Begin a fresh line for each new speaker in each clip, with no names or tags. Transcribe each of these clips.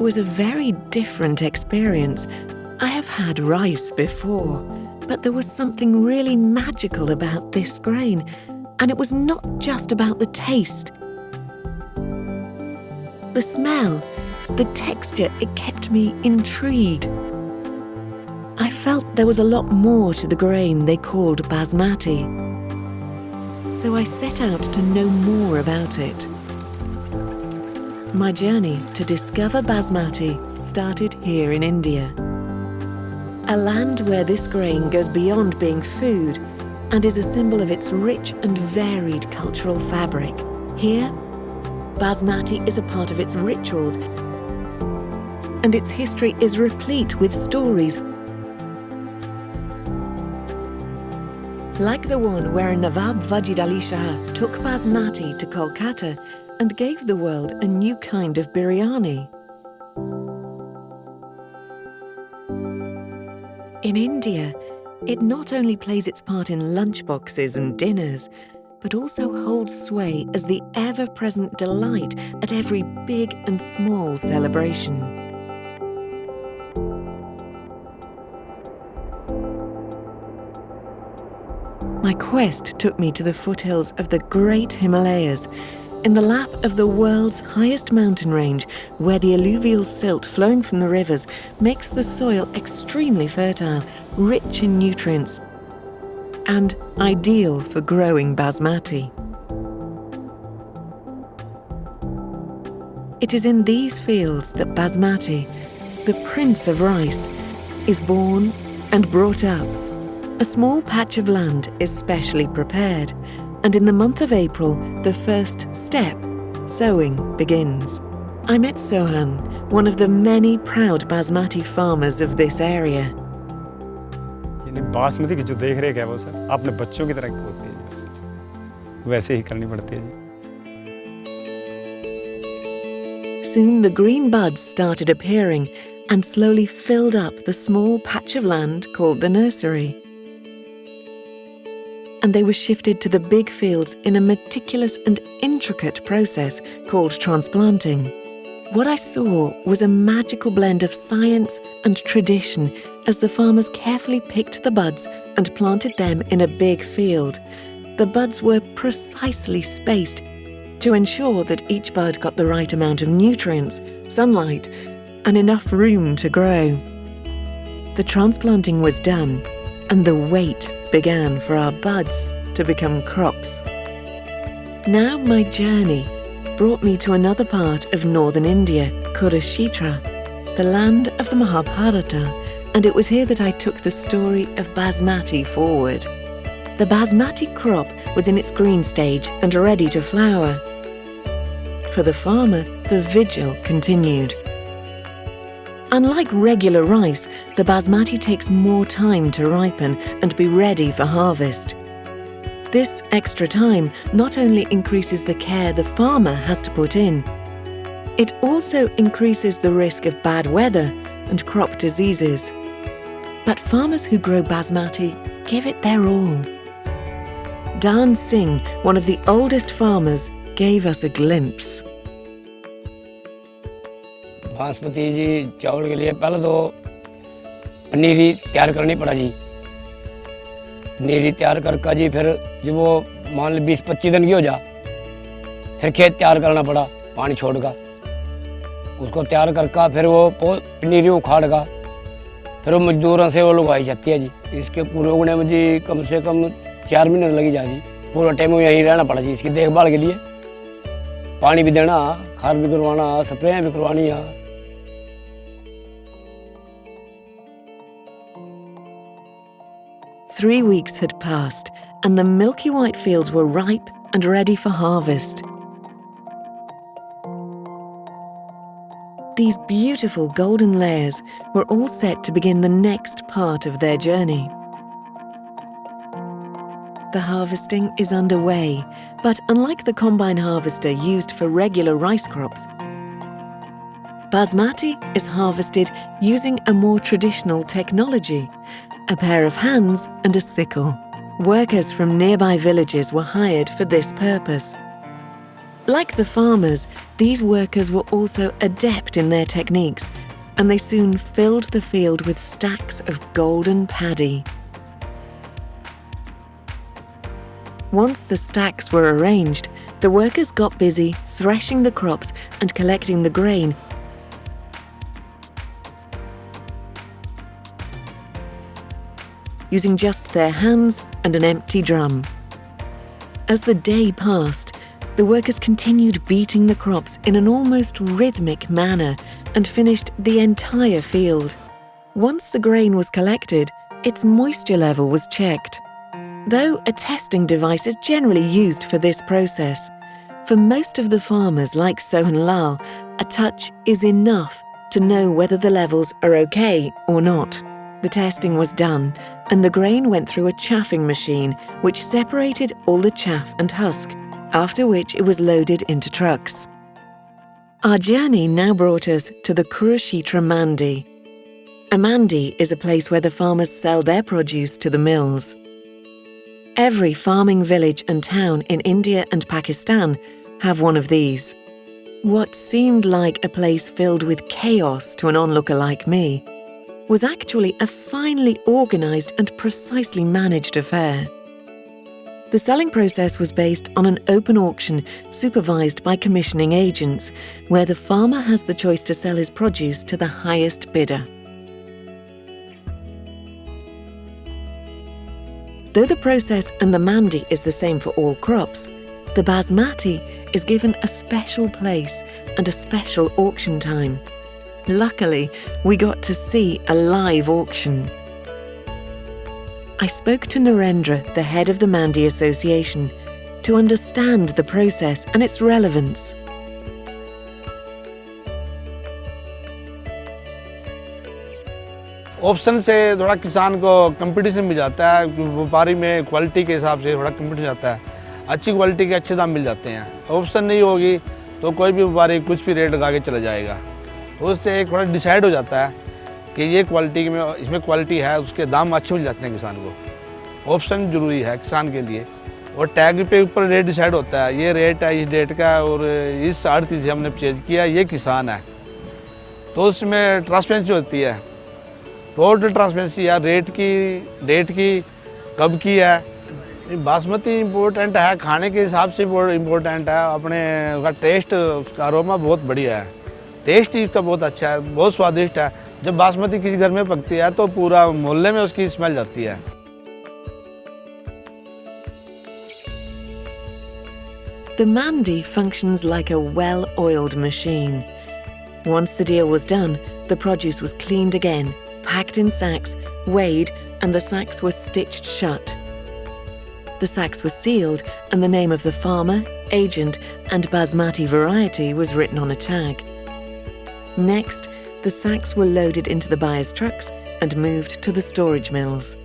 was a very different experience. I have had rice before, but there was something really magical about this grain, and it was not just about the taste. The smell, the texture, it kept me intrigued. I felt there was a lot more to the grain they called basmati. So I set out to know more about it. My journey to discover basmati started here in India, a land where this grain goes beyond being food and is a symbol of its rich and varied cultural fabric. Here, basmati is a part of its rituals, and its history is replete with stories like the one where Nawab Wajid Ali Shah took basmati to Kolkata and gave the world a new kind of biryani. In India, it not only plays its part in lunchboxes and dinners, but also holds sway as the ever-present delight at every big and small celebration. My quest took me to the foothills of the great Himalayas, in the lap of the world's highest mountain range, where the alluvial silt flowing from the rivers makes the soil extremely fertile, rich in nutrients, and ideal for growing basmati. It is in these fields that basmati, the prince of rice, is born and brought up. A small patch of land is specially prepared, and in the month of April, the first step, sowing, begins. I met Sohan, one of the many proud basmati farmers of this area.
Basmati की जो देख रेख है वो sir अपने बच्चों की तरह होती है, बस वैसे ही करनी पड़ती है।
Soon the green buds started appearing and slowly filled up the small patch of land called the nursery. And they were shifted to the big fields in a meticulous and intricate process called transplanting. What I saw was a magical blend of science and tradition as the farmers carefully picked the buds and planted them in a big field. The buds were precisely spaced to ensure that each bud got the right amount of nutrients, sunlight, and enough room to grow. The transplanting was done, and the wait began for our buds to become crops. Now my journey brought me to another part of northern India, Kurukshetra, the land of the Mahabharata, and it was here that I took the story of basmati forward. The basmati crop was in its green stage and ready to flower. For the farmer, the vigil continued. Unlike regular rice, the basmati takes more time to ripen and be ready for harvest. This extra time not only increases the care the farmer has to put in, it also increases the risk of bad weather and crop diseases. But farmers who grow basmati give it their all. Dan Singh, one of the oldest farmers, gave us a glimpse.
Basmati जी चावल के लिए पहले तो पनीरी तैयार करनी पड़ा जी। पनीरी तैयार करके जी फिर जब वो मान ली 20-25 दिन की हो जा, फिर खेत तैयार करना पड़ा पानी छोड़ का, उसको तैयार करके फिर वो पनीरी उखाड़ का, फिर वो मजदूरों से वो लगाई जाती है जी। इसके पूरे उगने में जी कम से कम 4 महीने लगी जा जी। पूरा टाइम यहीं रहना पड़ा जी इसकी देखभाल के लिए, पानी भी देना, खाद भी करवाना, स्प्रे भी करवानी है।
Three weeks had passed, and the milky white fields were ripe and ready for harvest. These beautiful golden layers were all set to begin the next part of their journey. The harvesting is underway, but unlike the combine harvester used for regular rice crops, basmati is harvested using a more traditional technology, a pair of hands and a sickle. Workers from nearby villages were hired for this purpose. Like the farmers, these workers were also adept in their techniques, and they soon filled the field with stacks of golden paddy. Once the stacks were arranged, the workers got busy threshing the crops and collecting the grain using just their hands and an empty drum. As the day passed, the workers continued beating the crops in an almost rhythmic manner and finished the entire field. Once the grain was collected, its moisture level was checked. Though a testing device is generally used for this process, for most of the farmers like Sohan Lal, a touch is enough to know whether the levels are okay or not. The testing was done, and the grain went through a chaffing machine which separated all the chaff and husk, after which it was loaded into trucks. Our journey now brought us to the Kurukshetra Mandi. A mandi is a place where the farmers sell their produce to the mills. Every farming village and town in India and Pakistan have one of these. What seemed like a place filled with chaos to an onlooker like me was actually a finely organised and precisely managed affair. The selling process was based on an open auction supervised by commissioning agents, where the farmer has the choice to sell his produce to the highest bidder. Though the process and the mandi is the same for all crops, the basmati is given a special place and a special auction time. Luckily, we got to see a live auction. I spoke to Narendra, the head of the Mandi Association, to understand the process and its relevance.
Option से थोड़ा किसान को competition मिल जाता है, व्यापारी में quality के हिसाब से थोड़ा कंपटीशन जाता है, अच्छी क्वालिटी के अच्छे दाम मिल जाते हैं। ऑप्शन नहीं होगी तो कोई भी व्यापारी कुछ भी रेट लगा के चला जाएगा, तो उससे एक थोड़ा डिसाइड हो जाता है कि ये क्वालिटी में इसमें क्वालिटी है, उसके दाम अच्छे मिल जाते हैं किसान को। ऑप्शन ज़रूरी है किसान के लिए, और टैग पे ऊपर रेट डिसाइड होता है, ये रेट है इस डेट का और इस आड़ती से हमने परचेज किया, ये किसान है, तो उसमें ट्रांसपेरेंसी होती है, टोटल ट्रांसपेरेंसी है, रेट की, डेट की, कब की है। बासमती इम्पोर्टेंट है, खाने के हिसाब से इम्पोर्टेंट है, अपने का टेस्ट, उसका अरोमा बहुत बढ़िया है, टेस्ट ही इसका बहुत अच्छा है, बहुत स्वादिष्ट है। जब बासमती किसी घर में पकती है तो पूरा मोहल्ले में उसकी स्मेल जाती है।
The mandi functions like a well-oiled machine. Once the deal was done, the produce was cleaned again, packed in sacks, weighed, and the sacks were stitched shut. The sacks were sealed, and the name of the farmer, agent, and basmati variety was written on a tag. Next, the sacks were loaded into the buyer's trucks and moved to the storage mills.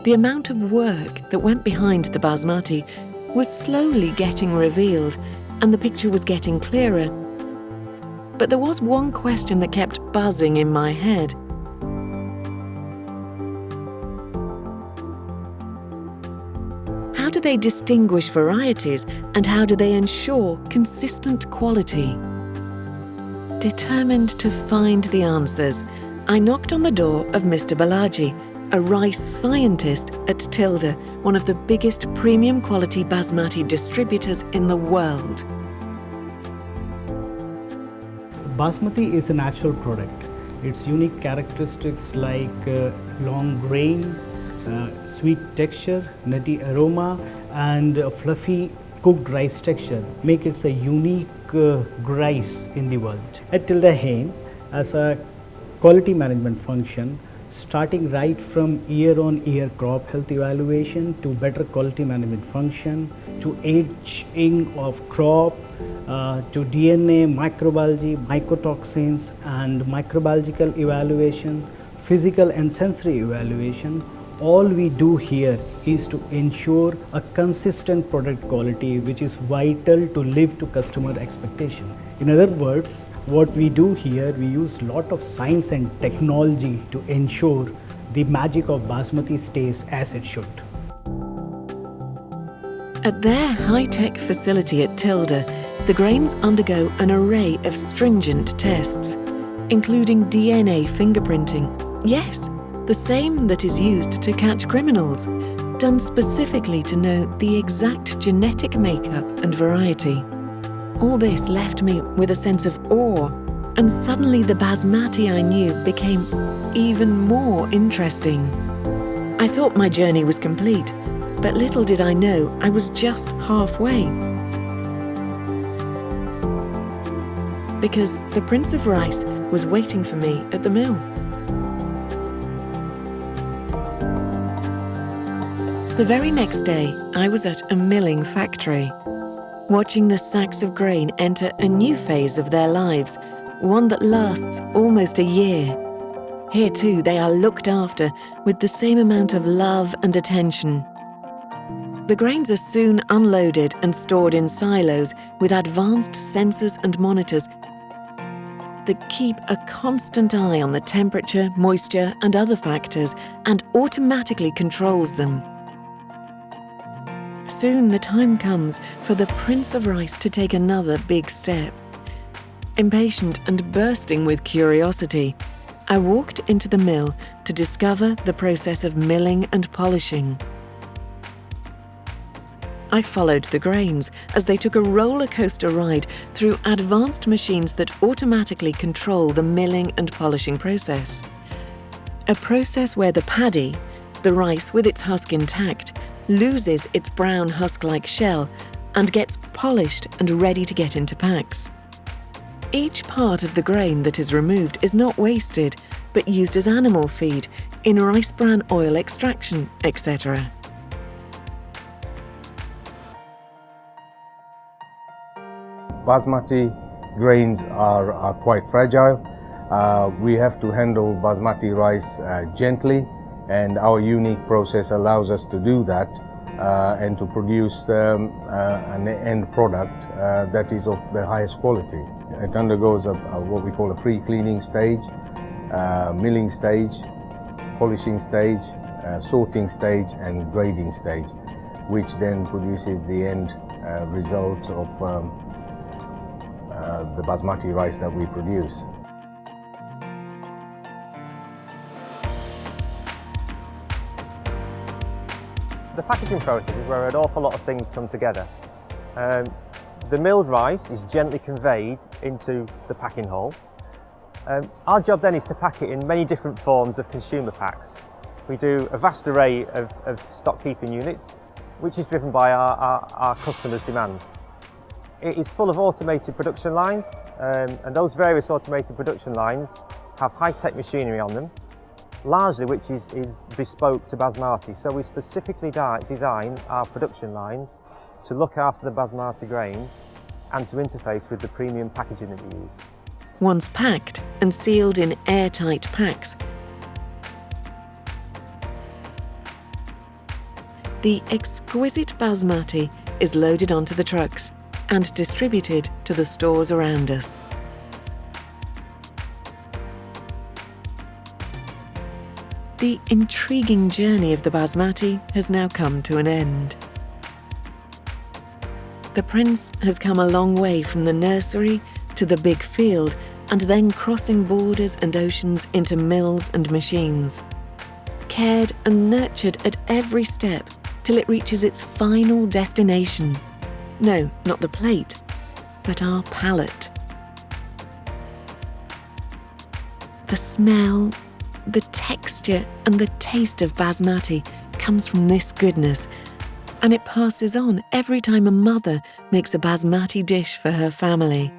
The amount of work that went behind the basmati was slowly getting revealed, and the picture was getting clearer. But there was one question that kept buzzing in my head. How do they distinguish varieties, and how do they ensure consistent quality? Determined to find the answers, I knocked on the door of Mr. Balaji, a rice scientist at Tilda, one of the biggest premium quality basmati distributors in the world.
Basmati is a natural product. Its unique characteristics like long grain, sweet texture, nutty aroma, and a fluffy cooked rice texture make it a unique rice in the world. At Tilda Hain, as a quality management function, starting right from year-on-year crop health evaluation to better quality management function, to aging of crop, to DNA, microbiology, mycotoxins, and microbiological evaluations, physical and sensory evaluation. All we do here is to ensure a consistent product quality, which is vital to live to customer expectation. In other words, what we do here, we use lot of science and technology to ensure the magic of basmati stays as it should.
At their high-tech facility at Tilda, the grains undergo an array of stringent tests, including DNA fingerprinting. Yes, the same that is used to catch criminals, done specifically to know the exact genetic makeup and variety. All this left me with a sense of awe, and suddenly the basmati I knew became even more interesting. I thought my journey was complete, but little did I know I was just halfway. Because the Prince of Rice was waiting for me at the mill. The very next day, I was at a milling factory, watching the sacks of grain enter a new phase of their lives, one that lasts almost a year. Here too, they are looked after with the same amount of love and attention. The grains are soon unloaded and stored in silos with advanced sensors and monitors that keep a constant eye on the temperature, moisture, and other factors, and automatically controls them. Soon the time comes for the Prince of Rice to take another big step. Impatient and bursting with curiosity, I walked into the mill to discover the process of milling and polishing. I followed the grains as they took a roller coaster ride through advanced machines that automatically control the milling and polishing process. A process where the paddy, the rice with its husk intact, loses its brown husk-like shell and gets polished and ready to get into packs. Each part of the grain that is removed is not wasted, but used as animal feed, in rice bran oil extraction, etc.
Basmati grains are quite fragile. We have to handle basmati rice gently, and our unique process allows us to do that and to produce an end product that is of the highest quality. It undergoes what we call a pre-cleaning stage, milling stage, polishing stage, sorting stage and grading stage, which then produces the end result of the basmati rice that we produce.
The packaging process is where an awful lot of things come together. The milled rice is gently conveyed into the packing hole. Our job then is to pack it in many different forms of consumer packs. We do a vast array of stock keeping units, which is driven by our customers' demands. It is full of automated production lines, and those various automated production lines have high-tech machinery on them, largely which is bespoke to basmati. So we specifically design our production lines to look after the basmati grain and to interface with the premium packaging that we use.
Once packed and sealed in airtight packs, the exquisite basmati is loaded onto the trucks and distributed to the stores around us. The intriguing journey of the basmati has now come to an end. The Prince has come a long way from the nursery to the big field, and then crossing borders and oceans into mills and machines. Cared and nurtured at every step till it reaches its final destination. No, not the plate, but our palate. The smell, the texture and the taste of basmati comes from this goodness, and it passes on every time a mother makes a basmati dish for her family,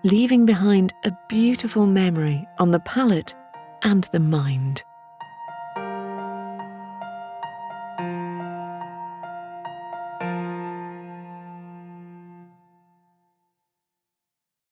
leaving behind a beautiful memory on the palate and the mind.